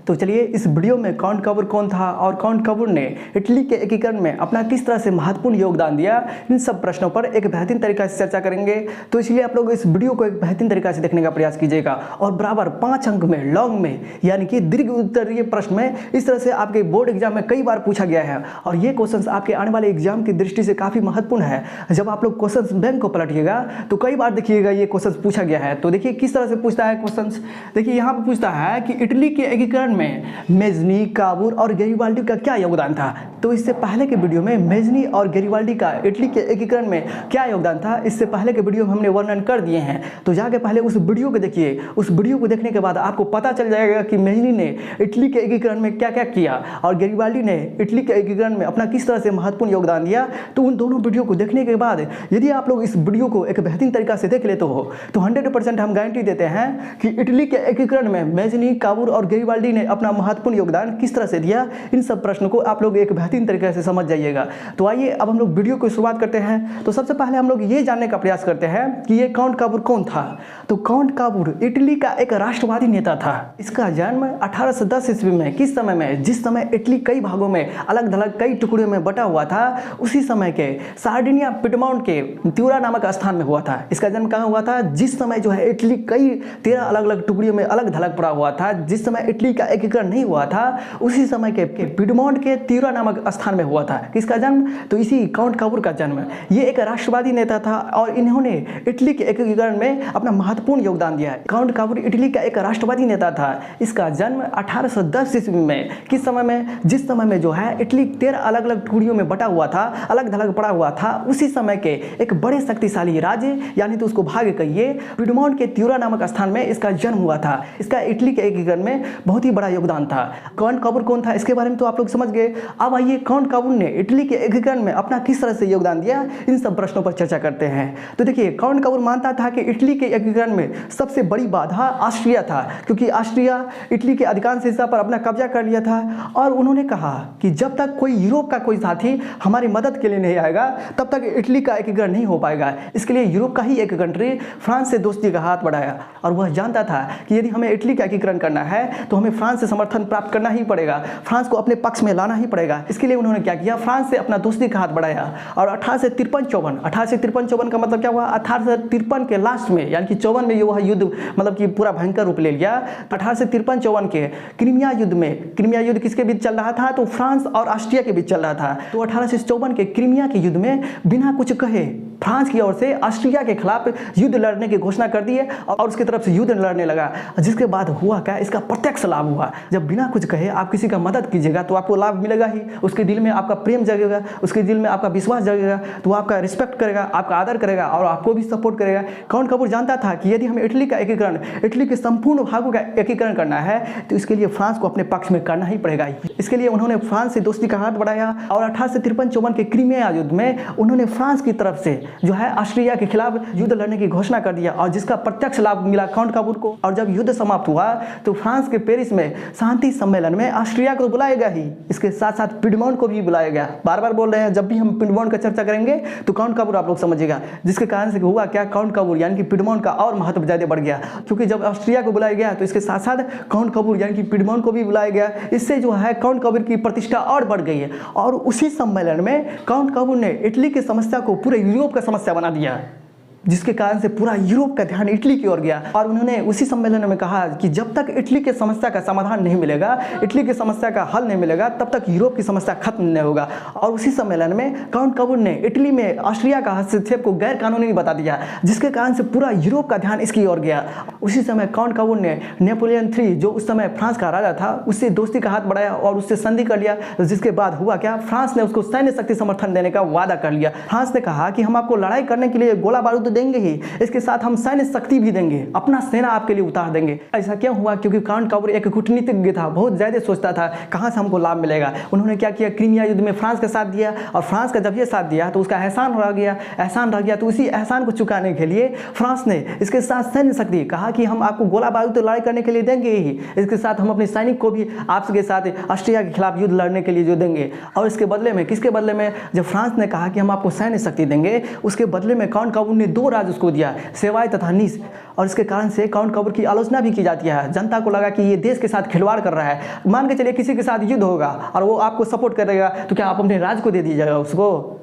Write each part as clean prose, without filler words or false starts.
तो चलिए इस वीडियो में काउंट काबूर कौन था और काउंट काबूर ने इटली के एकीकरण में अपना किस तरह से महत्वपूर्ण योगदान दिया, इन सब प्रश्नों पर एक बेहतरीन तरीका से चर्चा करेंगे। तो इसलिए आप लोग इस वीडियो को एक बेहतरीन तरीका से देखने का प्रयास कीजिएगा और बराबर 5 अंक में लॉन्ग में यानी कि दीर्घ उत्तरीय प्रश्न में इस तरह से आपके बोर्ड एग्जाम में कई बार पूछा गया है और ये क्वेश्चन आपके आने वाले एग्जाम की दृष्टि से काफी महत्वपूर्ण है। जब आप लोग क्वेश्चन बैंक को पलटिएगा तो कई बार देखिएगा ये क्वेश्चन पूछा गया है। तो देखिए किस तरह से पूछता है क्वेश्चन। देखिए यहाँ पर पूछता है कि इटली के एकीकरण में मेजनी, काबूर और गैरिबाल्डी का क्या योगदान था। तो इससे पहले के वीडियो में मेजनी और गैरिबाल्डी का इटली के एकीकरण में क्या योगदान था, इससे पहले के वीडियो में हमने वर्णन कर दिए हैं। तो जाके पहले उस वीडियो को देखिए। उस वीडियो को देखने के बाद आपको पता चल जाएगा कि मेजनी ने इटली के एकीकरण में क्या क्या किया और गैरिबाल्डी ने इटली के एकीकरण में अपना किस तरह से महत्वपूर्ण योगदान दिया। तो उन दोनों वीडियो को देखने के बाद यदि आप लोग इस वीडियो को एक बेहतरीन तरीका से देख लेते हो तो 100% हम गारंटी देते हैं कि इटली के एकीकरण में मेजनी, काबूर और गैरिबाल्डी ने अपना महत्वपूर्ण योगदान किस तरह से दिया, इन सब प्रश्नों को आप लोग एक बेहतरीन तरीके से समझ जाइएगा। तो आइए अब हम लोग वीडियो की शुरुआत करते हैं। तो सबसे पहले हम लोग ये जानने का प्रयास करते हैं कि ये काउंट काबूर कौन था। तो काउंट काबूर इटली का एक राष्ट्रवादी नेता था। इसका जन्म 1810 ईस्वी में, किस समय में, जिस समय इटली कई भागों में अलग थलग कई टुकड़ियों में बटा हुआ था, उसी समय के सार्डिनिया पिडमाउंट के त्यूरा नामक स्थान में हुआ था। इसका जन्म कहाँ हुआ था? जिस समय जो है इटली कई 13 अलग अलग टुकड़ियों में अलग थलग पड़ा हुआ था, जिस समय इटली का एकीकरण नहीं हुआ था, उसी समय के पिडमाउंट के त्यूरा नामक स्थान में हुआ था। किसका जन्म? तो इसी काउंट काबूर का जन्म। ये एक राष्ट्रवादी नेता था और इन्होंने इटली के एकीकरण में अपना महत्वपूर्ण योगदान दिया है। काउंट काबूर इटली का एक राष्ट्रवादी नेता था। इसका जन्म 1810 ईस्वी में, किस समय में, जिस समय में जो है इटली 13 अलग अलग टुकड़ियों में बटा हुआ था, अलग थलग पड़ा हुआ था, उसी समय के एक बड़े शक्तिशाली राज्य यानी तो उसको भाग्य कहिए, पिडमाउंट के त्यूरा नामक स्थान में इसका जन्म हुआ था। इसका इटली के एकीकरण में बहुत ही बड़ा योगदान था। काउंट काबूर कौन था इसके बारे में तो आप लोग समझ गए। अब आइए काउंट काबूर ने इटली के एकीकरण में अपना किस तरह से योगदान दिया, इन सब प्रश्नों पर चर्चा करते हैं। तो देखिए काउंट काबूर मानता था कि इटली के एकीकरण में सबसे बड़ी बाधा ऑस्ट्रिया था, क्योंकि ऑस्ट्रिया इटली के अधिकांश हिस्सा पर अपना कब्जा कर लिया था और उन्होंने कहा कि जब तक कोई यूरोप का कोई साथी हमारी मदद के लिए नहीं आएगा तब तक इटली का एकीकरण नहीं हो पाएगा। इसके लिए यूरोप का ही एक कंट्री फ्रांस से दोस्ती का हाथ बढ़ाया और वह जानता था कि यदि हमें इटली का एकीकरण करना है तो हमें फ्रांस से समर्थन प्राप्त करना ही पड़ेगा, फ्रांस को अपने पक्ष में लाना ही पड़ेगा। इसके लिए उन्होंने क्या किया, फ्रांस से अपना दोस्ती का हाथ बढ़ाया और 1853-54 का मतलब क्या हुआ, 1853 के लास्ट में यानी कि 54 में वह युद्ध मतलब कि पूरा भयंकर रूप ले लिया। 1853-54 के क्रीमिया युद्ध में, क्रीमिया युद्ध किसके बीच चल रहा था, तो फ्रांस और ऑस्ट्रिया के बीच चल रहा था। तो 1854 के क्रीमिया के युद्ध में बिना कुछ कहे फ्रांस की ओर से ऑस्ट्रिया के खिलाफ युद्ध लड़ने की घोषणा कर दी और उसकी तरफ से युद्ध लड़ने लगा। जिसके बाद हुआ क्या, इसका प्रत्यक्ष लाभ हुआ। जब बिना कुछ कहे आप किसी का मदद कीजिएगा तो आपको लाभ मिलेगा ही, उसके दिल में आपका प्रेम जगेगा, उसके दिल में आपका विश्वास जगेगा, तो आपका रिस्पेक्ट करेगा, आपका आदर करेगा और आपको भी सपोर्ट करेगा। काउंट काबूर जानता था कि यदि हमें इटली का एकीकरण, इटली के संपूर्ण भागों का एकीकरण करना है तो इसके लिए फ्रांस को अपने पक्ष में करना ही पड़ेगा। इसके लिए उन्होंने फ्रांस से दोस्ती का हाथ बढ़ाया और 1853-54 के क्रीमिया युद्ध में उन्होंने फ्रांस की तरफ से जो है ऑस्ट्रिया के खिलाफ युद्ध लड़ने की घोषणा कर दिया और जिसका प्रत्यक्ष लाभ मिला काउंट काबूर को। और जब युद्ध समाप्त हुआ तो फ्रांस के पेरिस में शांति सम्मेलन में ऑस्ट्रिया को बुलाया गया ही, इसके साथ साथ पिडमाउंट को भी बुलाया गया। बार बार बोल रहे हैं, जब भी हम पिडमाउंट का चर्चा करेंगे तो काउंट काबूर आप लोग समझिएगा। जिसके कारण से हुआ क्या, काउंट काबूर यानी कि पिडमाउंट का और महत्व ज्यादा बढ़ गया, क्योंकि जब ऑस्ट्रिया को बुलाया गया तो इसके साथ साथ काउंट काबूर यानी कि पिडमाउंट को भी बुलाया गया। इससे जो है काउंट काबूर की प्रतिष्ठा और बढ़ गई है और उसी सम्मेलन में काउंट काबूर ने इटली की समस्या को पूरे यूरोप का समस्या बना दिया, जिसके कारण से पूरा यूरोप का ध्यान इटली की ओर गया। और उन्होंने उसी सम्मेलन में कहा कि जब तक इटली की समस्या का समाधान नहीं मिलेगा, इटली की समस्या का हल नहीं मिलेगा, तब तक यूरोप की समस्या खत्म नहीं होगा। और उसी सम्मेलन में काउंट काबूर ने इटली में ऑस्ट्रिया का हस्तक्षेप को गैर कानूनी बता दिया, जिसके कारण से पूरा यूरोप का ध्यान इसकी ओर गया। उसी समय काउंट काबूर ने नेपोलियन III, जो उस समय फ्रांस का राजा था, उससे दोस्ती का हाथ बढ़ाया और उससे संधि कर लिया। जिसके बाद हुआ क्या, फ्रांस ने उसको सैन्य शक्ति समर्थन देने का वादा कर लिया। फ्रांस ने कहा कि हम आपको लड़ाई करने के लिए गोला बारूद देंगे ही, इसके साथ हम सैन्य शक्ति भी देंगे, अपना सेना आपके लिए उतार देंगे। ऐसा क्यों हुआ, क्योंकि काउंट काबूर एक कूटनीतिज्ञ था, बहुत ज्यादा सोचता था कहां से हमको लाभ मिलेगा। उन्होंने क्या किया, क्रीमिया युद्ध में फ्रांस का साथ दिया और फ्रांस का जब ये साथ दिया तो उसका एहसान रह गया। तो उसी एहसान को चुकाने के लिए फ्रांस ने इसके साथ सैन्य शक्ति कहा कि हम आपको गोला बारूद तो लड़ाई करने के लिए देंगे ही, इसके साथ हम अपने सैनिक को भी आपके साथ ऑस्ट्रिया के खिलाफ युद्ध लड़ने के लिए जो देंगे। और इसके बदले में, किसके बदले में, जब फ्रांस ने कहा कि हम आपको सैन्य शक्ति देंगे, उसके बदले में काउंट काबूर ने 2 दो राज्य उसको दिया, सेवाई तथा नीस। और इसके कारण से काउंट कपूर की आलोचना भी की जाती है। जनता को लगा कि ये देश के साथ खिलवाड़ कर रहा है। मान के चलिए किसी के साथ युद्ध होगा और वो आपको सपोर्ट करेगा, तो क्या आप अपने राज्य को दे दीजिएगा उसको?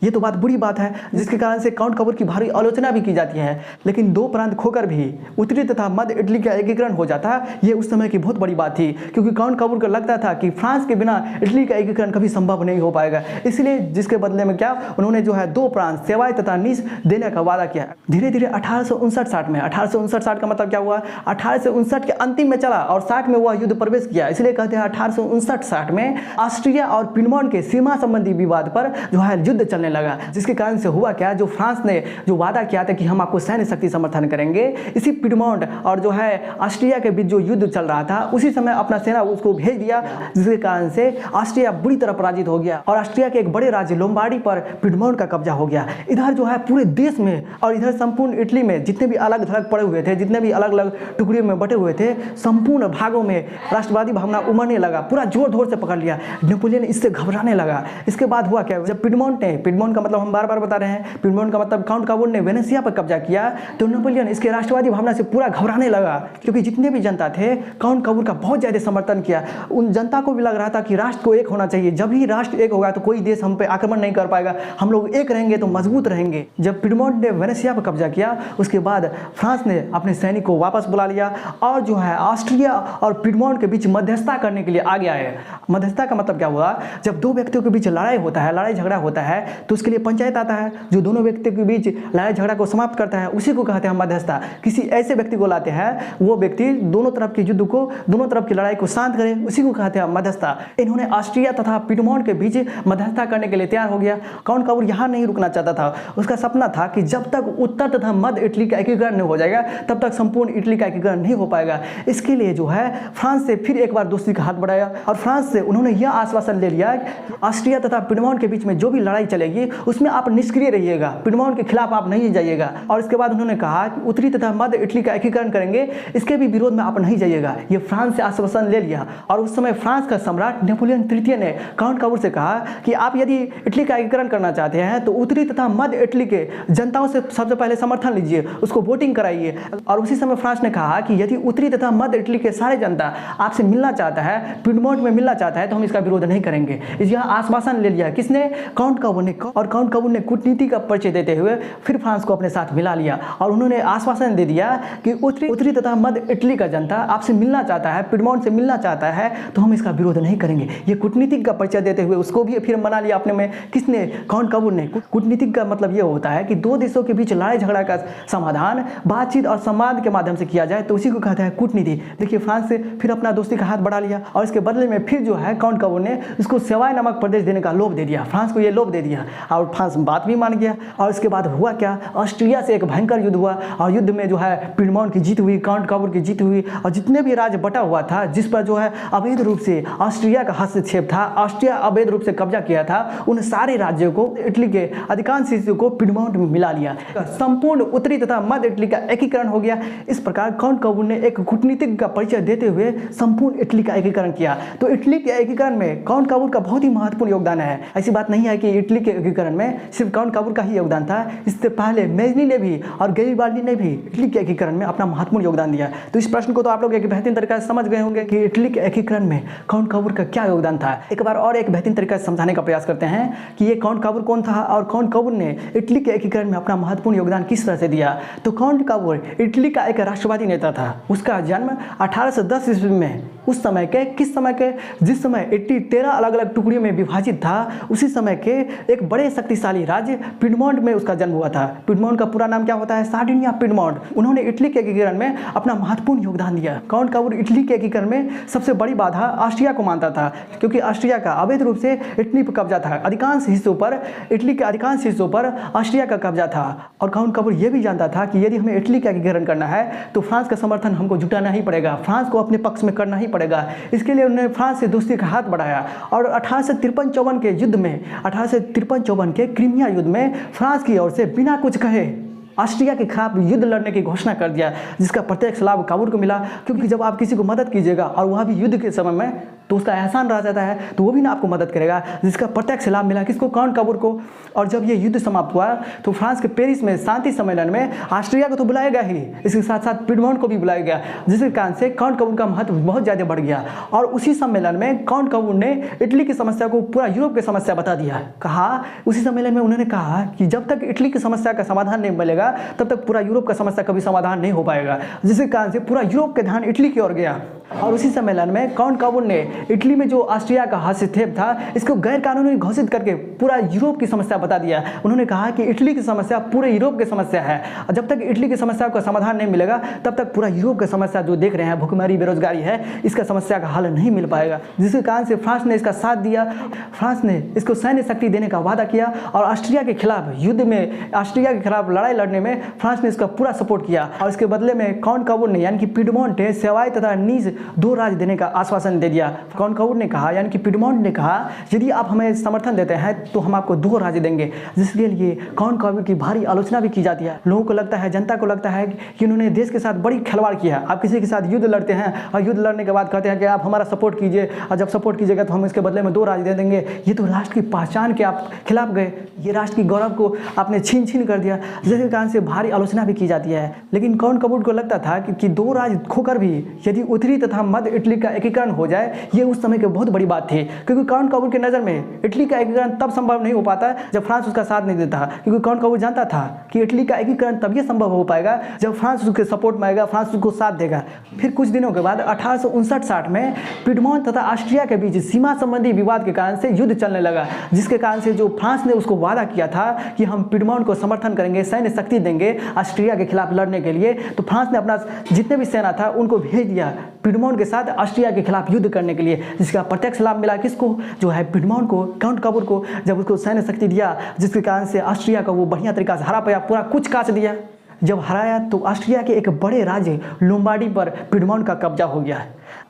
ये तो बात बुरी बात है, जिसके कारण से काउंट कपूर की भारी आलोचना भी की जाती है। लेकिन दो प्रांत खोकर भी उत्तरी तथा मध्य इटली का एकीकरण हो जाता, ये उस समय की बहुत बड़ी बात थी, क्योंकि काउंट कपूर को लगता था कि फ्रांस के बिना इटली का एकीकरण कभी संभव नहीं हो पाएगा। इसलिए जिसके बदले में क्या उन्होंने जो है दो प्रांत सेवाई तथा नीस देने का वादा किया। धीरे धीरे 1859 में, 1859 का मतलब क्या हुआ, 1859 के अंतिम में चला और 60 में वह युद्ध प्रवेश किया। इसलिए कहते हैं 1859-60 में ऑस्ट्रिया और पिडमोंट के सीमा संबंधी विवाद पर जो है युद्ध चलने लगा। जिसके कारण से हुआ क्या, जो फ्रांस ने जो वादा किया था कि हम आपको सैन्य शक्ति समर्थन करेंगे, इसी पिडमोंट और जो है ऑस्ट्रिया के बीच जो युद्ध चल रहा था, उसी समय अपना सेना उसको भेज दिया, जिसके कारण से ऑस्ट्रिया बुरी तरह पराजित हो गया और ऑस्ट्रिया के एक बड़े राज्य लोम्बार्डी पर पिडमोंट का कब्जा हो गया। इधर जो है पूरे देश में और इधर संपूर्ण इटली में जितने भी अलग थलग पड़े हुए थे, जितने भी अलग अलग टुकड़ियों में बटे हुए थे, संपूर्ण भागों में राष्ट्रवादी भावना उमड़ने लगा, पूरा जोर जोर से पकड़ लिया। नेपोलियन इससे घबराने लगा। इसके बाद हुआ क्या, जब पिडमोंट का मतलब हम बार बार बता रहे हैं, पिडमोंट का मतलब काउंट कपूर ने वेनेसिया पर कब्जा किया, तो नेपोलियन इसके राष्ट्रवादी भावना से पूरा घबराने लगा, क्योंकि जितने भी जनता थे काउंट कपूर का बहुत ज्यादा समर्थन किया। उन जनता को भी लग रहा था कि राष्ट्र को एक होना चाहिए, जब ही राष्ट्र एक होगा तो कोई देश हम पे आक्रमण नहीं कर पाएगा, हम लोग एक रहेंगे तो मजबूत रहेंगे। जब पिडमोंट ने वेनेसिया पर कब्जा किया, उसके बाद फ्रांस ने अपने सैनिक को वापस बुला लिया और जो है ऑस्ट्रिया और पिडमोंट के बीच मध्यस्थता करने के लिए आ गया है। मध्यस्थता का मतलब क्या हुआ, जब दो व्यक्तियों के बीच लड़ाई होता है, लड़ाई झगड़ा होता है, तो उसके लिए पंचायत आता है, जो दोनों व्यक्तियों के बीच लड़ाई झगड़ा को समाप्त करता है, उसी को कहते हैं मध्यस्थता। किसी ऐसे व्यक्ति को लाते हैं, वो व्यक्ति दोनों तरफ के युद्ध को, दोनों तरफ की लड़ाई को शांत करे, उसी को कहते हैं मध्यस्थता। इन्होंने ऑस्ट्रिया तथा पिडमोंट के बीच मध्यस्थता करने के लिए तैयार हो गया। काउंट कपूर यहाँ नहीं रुकना चाहता था। उसका सपना था कि जब तक उत्तर तथा मध्य इटली का एकीकरण नहीं हो जाएगा, तब तक संपूर्ण इटली का एकीकरण नहीं हो पाएगा। इसके लिए जो है फ्रांस से फिर एक बार दोस्ती का हाथ बढ़ाया और फ्रांस से उन्होंने यह आश्वासन ले लिया कि ऑस्ट्रिया तथा पिडमोंट के बीच में जो भी लड़ाई चलेगी उसमें आप निष्क्रिय रहिएगा, पिडमोंट के खिलाफ आप नहीं जाइएगा। और इसके बाद उन्होंने कहा कि उत्तरी तथा मध्य इटली का एकीकरण करेंगे, इसके भी विरोध में आप नहीं जाइएगा। ये फ्रांस से आश्वासन ले लिया। और उस समय फ्रांस का सम्राट नेपोलियन तृतीय ने काउंट कपूर से कहा कि आप यदि इटली का एकीकरण करना चाहते हैं तो उत्तरी तथा मध्य इटली के जनताओं से सबसे पहले समर्थन लीजिए, उसको वोटिंग कराइए। और उसी समय फ्रांस ने कहा कि यदि उत्तरी तथा मध्य इटली के सारे जनता आपसे मिलना चाहता है, पिडमोंट में मिलना चाहता है, तो हम इसका विरोध नहीं करेंगे। यह आश्वासन ले लिया किसने, काउंट कपूर ने। और काउंट कपूर ने कूटनीति का परिचय देते हुए फिर फ्रांस को अपने साथ मिला लिया और उन्होंने आश्वासन दे दिया कि उत्तरी तथा मध्य इटली का जनता आपसे मिलना चाहता है, पिडमोंट से मिलना चाहता है, तो हम इसका विरोध नहीं करेंगे। ये कूटनीतिक का परिचय देते हुए उसको भी फिर मना लिया अपने में। किसने, काउंट कपूर ने। कूटनीतिक का मतलब ये होता है कि दो देशों के बीच लड़ाई झगड़ा का समाधान बातचीत और संवाद के माध्यम से किया जाए, तो उसी को कहते हैं कूटनीति। देखिए फ्रांस से फिर अपना दोस्ती का हाथ बढ़ा लिया और इसके बदले में फिर जो है काउंट कपूर ने उसको सेवाई नामक प्रदेश देने का लोभ दे दिया। फ्रांस को ये लोभ दे दिया और फ्रांस बात भी मान गया। और इसके बाद हुआ क्या, ऑस्ट्रिया से एक भयंकर युद्ध हुआ और युद्ध में जो है पिडमोंट की जीत हुई, काउंट कपूर की जीत हुई। और जितने भी राज्य बटा हुआ था, जिस पर जो है अवैध रूप से ऑस्ट्रिया का हस्तक्षेप था, ऑस्ट्रिया अवैध रूप से कब्जा किया था, उन सारे राज्यों को, इटली के अधिकांश हिस्सों को पिडमोंट में मिला लिया। संपूर्ण उत्तरी तथा मध्य इटली का एकीकरण हो गया। इस प्रकार काउंट कपूर ने एक कूटनीतिक का परिचय देते हुए संपूर्ण इटली का एकीकरण किया। तो इटली के एकीकरण में काउंट कपूर का बहुत ही महत्वपूर्ण योगदान है। ऐसी बात नहीं है कि इटली के एकीकरण में सिर्फ काउंट कपूर का ही योगदान था। इससे पहले मेजनी ने भी और गैरिबाल्डी ने भी इटली के एकीकरण में अपना महत्वपूर्ण योगदान दिया। तो इस प्रश्न को तो आप लोग एक बेहतरीन तरीके से समझ गए होंगे कि इटली के एकीकरण में काउंट कपूर का क्या योगदान था। एक बार और एक बेहतरीन तरीके से समझाने का प्रयास करते हैं कि ये काउंट कपूर कौन था और काउंट कपूर ने इटली के एकीकरण में अपना महत्वपूर्ण योगदान किस तरह से दिया। तो काउंट कपूर इटली का एक राष्ट्रवादी नेता था। उसका जन्म 1810 ईस्वी में, उस समय के किस समय के, जिस समय इटली 13 अलग अलग टुकड़ियों में विभाजित था, उसी समय के एक बड़े शक्तिशाली राज्य पिडमोंट में उसका जन्म हुआ था। पिडमोंट का पूरा नाम क्या होता है, सार्डिनिया पिडमोंट। उन्होंने इटली के एकीकरण में अपना महत्वपूर्ण योगदान दिया। काउंट कपूर इटली के एकीकरण में सबसे बड़ी बाधा ऑस्ट्रिया को मानता था, क्योंकि ऑस्ट्रिया का अवैध रूप से इटली पर कब्जा था। अधिकांश हिस्सों पर, इटली के अधिकांश हिस्सों पर ऑस्ट्रिया का कब्जा था। और काउंट कपूर यह भी जानता था कि यदि हमें इटली का एकीकरण करना है तो फ्रांस का समर्थन हमको जुटाना ही पड़ेगा, फ्रांस को अपने पक्ष में करना ही पड़ेगा। इसके लिए उन्होंने फ्रांस से दोस्ती का हाथ बढ़ाया और 1853-54 के युद्ध में, 1853-54 के क्रीमिया युद्ध में फ्रांस की ओर से बिना कुछ कहे ऑस्ट्रिया के खिलाफ युद्ध लड़ने की घोषणा कर दिया, जिसका प्रत्यक्ष लाभ कपूर को मिला। क्योंकि जब आप किसी को मदद कीजिएगा और वह भी युद्ध के समय में, तो उसका एहसान रह जाता है, तो वो भी ना आपको मदद करेगा, जिसका प्रत्यक्ष लाभ मिला किसको, काउंट काबूर को। और जब ये युद्ध समाप्त हुआ तो फ्रांस के पेरिस में शांति सम्मेलन में ऑस्ट्रिया को तो बुलाया गया ही, इसके साथ साथ पिडमोंट को भी बुलाया गया, जिसके कारण से काउंट काबूर का महत्व बहुत ज़्यादा बढ़ गया। और उसी सम्मेलन में काउंट काबूर ने इटली की समस्या को पूरा यूरोप की समस्या बता दिया। कहा उसी सम्मेलन में उन्होंने कहा कि जब तक इटली की समस्या का समाधान नहीं मिलेगा तब तक पूरा यूरोप का समस्या कभी समाधान नहीं हो पाएगा, जिसके कारण से पूरा यूरोप का ध्यान इटली की ओर गया। और उसी सम्मेलन में काउंट काबूर ने इटली में जो ऑस्ट्रिया का हस्तक्षेप था इसको गैर कानूनी घोषित करके पूरा यूरोप की समस्या बता दिया। उन्होंने कहा कि इटली की समस्या पूरे यूरोप की समस्या है, और जब तक इटली की समस्या का समाधान नहीं मिलेगा तब तक पूरा यूरोप की समस्या जो देख रहे हैं, भूखमरी, बेरोजगारी है, इसका समस्या का हल नहीं मिल पाएगा। जिसके कारण से फ्रांस ने इसका साथ दिया। फ्रांस ने इसको सैन्य शक्ति देने का वादा किया और ऑस्ट्रिया के खिलाफ युद्ध में, ऑस्ट्रिया के खिलाफ लड़ाई लड़ने में फ्रांस ने इसका पूरा सपोर्ट किया। और इसके बदले में काउंट काबूर ने यानी कि पिडमोंट ने सेवाई तथा नीज 2 राज्य देने का आश्वासन दे दिया। काउंट काबूर ने कहा यानी कि पिडमोंट ने कहा यदि आप हमें समर्थन देते हैं तो हम आपको 2 राज्य देंगे, जिसके लिए काउंट काबूर की भारी आलोचना भी की जाती है। लोगों को लगता है, जनता को लगता है कि उन्होंने देश के साथ बड़ी खिलवाड़ किया। आप किसी के साथ युद्ध लड़ते हैं और युद्ध लड़ने के बाद कहते हैं कि आप हमारा सपोर्ट कीजिए, और जब सपोर्ट कीजिएगा तो हम इसके बदले में 2 राज्य दे देंगे। ये तो राष्ट्र की पहचान के आप खिलाफ गए, ये राष्ट्र की गौरव को आपने छीन कर दिया, जिसके कारण से भारी आलोचना भी की जाती है। लेकिन काउंट काबूर को लगता था कि 2 राज्य खोकर भी यदि उत्तरी तथा मध्य इटली का एकीकरण हो जाए, ये उस समय की बहुत बड़ी बात थी। क्योंकि काउंट काबूर की नज़र में इटली का एकीकरण तब संभव नहीं हो पाता जब फ्रांस उसका साथ नहीं देता। क्योंकि काउंट काबूर जानता था कि इटली का एकीकरण तभी संभव हो पाएगा जब फ्रांस उसके सपोर्ट में आएगा, फ्रांस उसको साथ देगा। फिर कुछ दिनों के बाद 1859-60 में पिडमोंट तथा ऑस्ट्रिया के बीच सीमा संबंधी विवाद के कारण से युद्ध चलने लगा, जिसके कारण से जो फ्रांस ने उसको वादा किया था कि हम पिडमोंट को समर्थन करेंगे, सैन्य शक्ति देंगे ऑस्ट्रिया के खिलाफ लड़ने के लिए, तो फ्रांस ने अपना जितने भी सेना था उनको भेज दिया पिडमोंट के साथ ऑस्ट्रिया के खिलाफ युद्ध करने के लिए, जिसका प्रत्यक्ष लाभ मिला किसको, जो है पिडमोंट को, काउंट काबूर को, जब उसको सैन्य शक्ति दिया, जिसके कारण से ऑस्ट्रिया को वो बढ़िया तरीका से हरा पाया, पूरा कुछ काट दिया। जब हराया तो ऑस्ट्रिया के एक बड़े राज्य लोम्बार्डी पर पिडमोंट का कब्जा हो गया।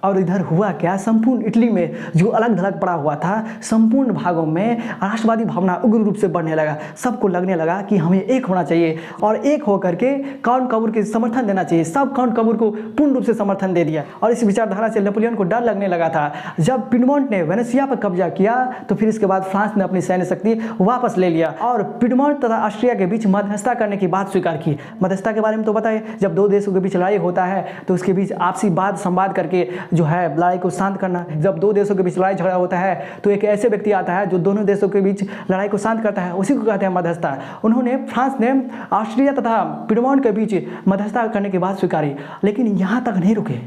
और इधर हुआ क्या, संपूर्ण इटली में जो अलग थलग पड़ा हुआ था, संपूर्ण भागों में राष्ट्रवादी भावना उग्र रूप से बढ़ने लगा। सबको लगने लगा कि हमें एक होना चाहिए और एक होकर के काउंट काबूर के समर्थन देना चाहिए। सब काउंट काबूर को पूर्ण रूप से समर्थन दे दिया। और इस विचारधारा से नेपोलियन को डर लगने लगा था। जब पिडमोंट ने वेनेसिया पर कब्जा किया तो फिर इसके बाद फ्रांस ने अपनी सैन्य शक्ति वापस ले लिया और पिडमोंट तथा ऑस्ट्रिया के बीच मध्यस्थता करने की बात स्वीकार की। मध्यस्थता के बारे में तो बताए, जब 2 देशों के बीच लड़ाई होता है तो उसके बीच आपसी वाद संवाद करके जो है लड़ाई को शांत करना। जब 2 देशों के बीच लड़ाई झगड़ा होता है तो एक ऐसे व्यक्ति आता है जो दोनों देशों के बीच लड़ाई को शांत करता है, उसी को कहते हैं मध्यस्थता। उन्होंने, फ्रांस ने ऑस्ट्रिया तथा पिडमोंट के बीच मध्यस्थता करने की बात स्वीकारी, लेकिन यहाँ तक नहीं रुके,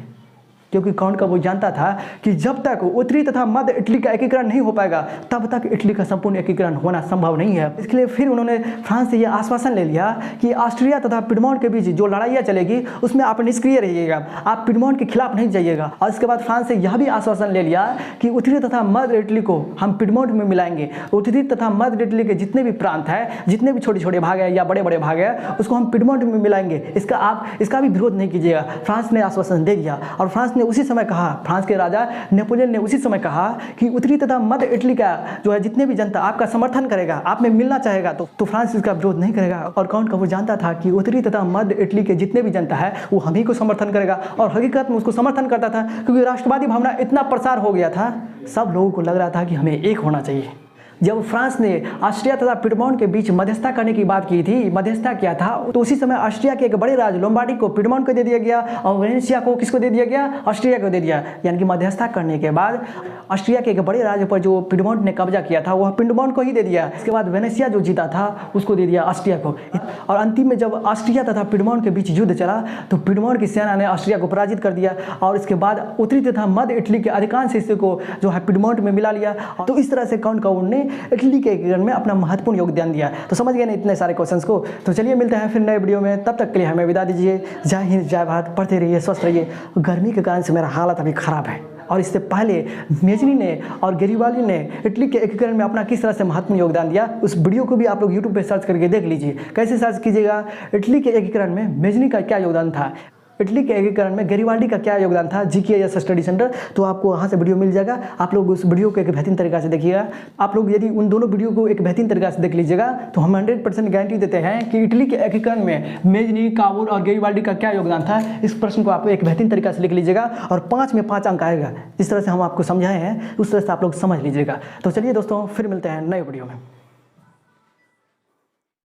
क्योंकि काउंट काबूर जानता था कि जब तक उत्तरी तथा मध्य इटली का एकीकरण नहीं हो पाएगा तब तक इटली का संपूर्ण एकीकरण होना संभव नहीं है। इसके लिए फिर उन्होंने फ्रांस से यह आश्वासन ले लिया कि ऑस्ट्रिया तथा पिडमोंट के बीच जो लड़ाइयाँ चलेगी उसमें आप निष्क्रिय रहिएगा, आप पिडमोंट के खिलाफ नहीं जाइएगा। और इसके बाद फ्रांस से यह भी आश्वासन ले लिया कि उत्तरी तथा मध्य इटली को हम पिडमोंट में मिलाएंगे। उत्तरी तथा मध्य इटली के जितने भी प्रांत हैं, जितने भी छोटे छोटे भाग हैं या बड़े बड़े भाग हैं, उसको हम पिडमोंट में मिलाएंगे। इसका भी विरोध नहीं कीजिएगा। फ्रांस ने आश्वासन दे दिया और फ्रांस ने उसी समय कहा, फ्रांस के राजा नेपोलियन ने उसी समय कहा कि उत्तरी तथा मध्य इटली का जो है जितने भी जनता आपका समर्थन करेगा, आप में मिलना चाहेगा तो फ्रांस इसका विरोध नहीं करेगा। और काउंट काबूर जानता था कि उत्तरी तथा मध्य इटली के जितने भी जनता है वो हम ही को समर्थन करेगा, और हकीकत में उसको समर्थन करता था, क्योंकि राष्ट्रवादी भावना इतना प्रसार हो गया था, सब लोगों को लग रहा था कि हमें एक होना चाहिए। जब फ्रांस ने ऑस्ट्रिया तथा पिडमोंट के बीच मध्यस्थता करने की बात की थी, मध्यस्थता किया था, तो उसी समय ऑस्ट्रिया के एक बड़े राज्य लोम्बार्डी को पिडमोंट को दे दिया गया और वेनेसिया को किसको दे दिया गया, ऑस्ट्रिया को दे दिया। यानी कि मध्यस्थता करने के बाद ऑस्ट्रिया के एक बड़े राज्य पर जो पिडमोंट ने कब्जा किया था वह पिडमोंट को ही दे दिया। इसके बाद वेनेसिया जो जीता था उसको दे दिया ऑस्ट्रिया को। और अंतिम में जब ऑस्ट्रिया तथा पिडमोंट के बीच युद्ध चला तो पिडमोंट की सेना ने ऑस्ट्रिया को पराजित कर दिया और इसके बाद उत्तरी तथा मध्य इटली के अधिकांश हिस्से को जो है पिडमोंट में मिला लिया। तो इस तरह से काउंट काबूर ने इटली के में अपना महत्वपूर्ण योगदान दिया। तो समझ गए ना इतने सारे क्वेश्चंस को। तो चलिए मिलते हैं फिर नए वीडियो में, तब तक के लिए हमें विदा दीजिए। जय हिंद, जय भारत। पढ़ते रहिए, स्वस्थ रहिए। गर्मी के कारण से मेरा हालत अभी खराब है, और इससे पहले मेजनी ने और गरीबाली ने इटली के एकीकरण में अपना किस तरह से महत्वपूर्ण योगदान दिया, उस वीडियो को भी आप लोग यूट्यूब पे सर्च करके देख लीजिए। कैसे सर्च कीजिएगा, इटली के एकीकरण में मेजनी का क्या योगदान था। इटली के एकीकरण में गैरिबाल्डी का क्या योगदान था, GKS स्टडी सेंटर, तो आपको वहाँ से वीडियो मिल जाएगा। आप लोग उस वीडियो को एक बेहतरीन तरीका से देखिएगा। आप लोग यदि उन दोनों वीडियो को एक बेहतरीन तरीका से देख लीजिएगा तो हम 100% गारंटी देते हैं कि इटली के एकीकरण में मेजनी, काबुल और गैरिबाल्डी का क्या योगदान था, इस प्रश्न को आप एक बेहतरीन तरीका से लिख लीजिएगा और 5 में 5 अंक आएगा। जिस तरह से हम आपको समझाए हैं उस तरह से आप लोग समझ लीजिएगा। तो चलिए दोस्तों, फिर मिलते हैं नए वीडियो में।